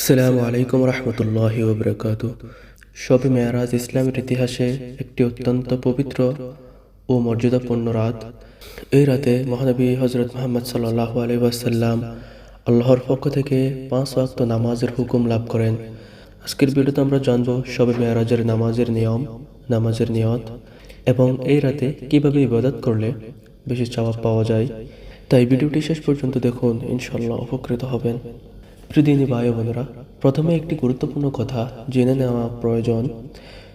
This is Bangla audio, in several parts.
আসসালামু আলাইকুম রহমতুল্লাহি ওবরাকাতু। শবে মেয়ারাজ ইসলামের ইতিহাসে একটি অত্যন্ত পবিত্র ও মর্যাদাপূর্ণ রাত। এই রাতে মহানবী হজরত মুহাম্মদ সাল্লাল্লাহু আলাইহি ওয়াসাল্লাম আল্লাহর পক্ষ থেকে 5 ওয়াক্ত নামাজের হুকুম লাভ করেন। আজকের ভিডিওতে আমরা জানব শবে মেয়ারাজের নামাজের নিয়ম, নামাজের নিয়ত এবং এই রাতে কিভাবে ইবাদত করলে বেশি সওয়াব পাওয়া যায়। তাই ভিডিওটি শেষ পর্যন্ত দেখুন, ইনশাআল্লাহ উপকৃত হবেন। প্রিয়দিনী ভাই ও বোনেরা, প্রথমে একটি গুরুত্বপূর্ণ কথা জেনে নেওয়া প্রয়োজন।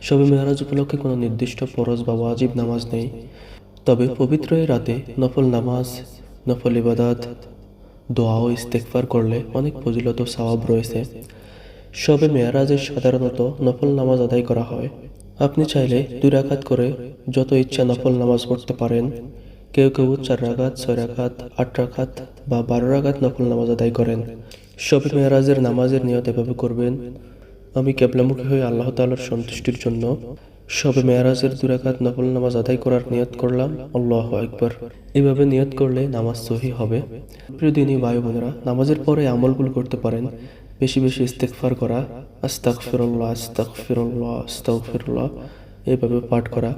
শবে মেরাজ উপলক্ষে কোনো নির্দিষ্ট ফরজ বা ওয়াজিব নামাজ নেই, তবে পবিত্র এই রাতে নফল নামাজ, নফল ইবাদত, দোয়া ও ইস্তেগফার করলে অনেক ফজিলত ও সওয়াব রয়েছে। শবে মেরাজে সাধারণত নফল নামাজ আদায় করা হয়। আপনি চাইলে 2 রাকাত করে যত ইচ্ছা নফল নামাজ পড়তে পারেন। কেউ কেউ 4 রাকাত, 6 রাকাত, 8 রাকাত বা 12 রাকাত নফল নামাজ আদায় করেন। শবে মেরাজের নামাজের নিয়ত এভাবে করবেন: আমি কিবলামুখী হয়ে আল্লাহ তাআলার সন্তুষ্টির জন্য শবে মেরাজের 2 রাকাত নফল নামাজ আদায় করার নিয়ত করলাম। আল্লাহু আকবার। এভাবে নিয়ত করলে নামাজ সহি হবে। প্রিয় দিনী ভাই বোনেরা, নামাজের পরে আমলগুলো করতে পারেন: বেশি বেশি ইস্তেগফার করা, আস্তাগফিরুল্লাহ আস্তাগফিরুল্লাহ আস্তাগফিরুল্লাহ এভাবে পাঠ করা,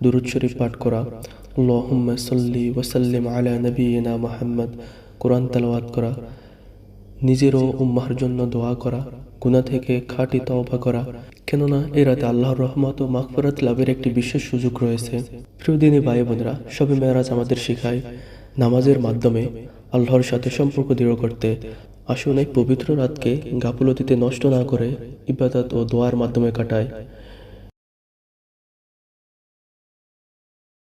দুরূদ শরীফ পাঠ করা, আল্লাহুম্মা সাল্লি ওয়া সাল্লিম আলা নাবিয়িনা মুহাম্মদ, কোরআন তেলাওয়াত করা, নিজের ও উম্মাহর জন্য দোয়া করা, গুনাহ থেকে খাঁটি তওবা করা, কেননা এই রাতে আল্লাহর রহমত ও মাগফিরাত লাভের একটি বিশেষ সুযোগ রয়েছে। প্রিয় দিনী ভাই বোনেরা, শবে মেরাজ আমাদের শেখায় নামাজের মাধ্যমে আল্লাহর সাথে সম্পর্ক দৃঢ় করতে। আসুন এই পবিত্র রাতকে গাফলতিতে নষ্ট না করে ইবাদত ও দোয়ার মাধ্যমে কাটায়।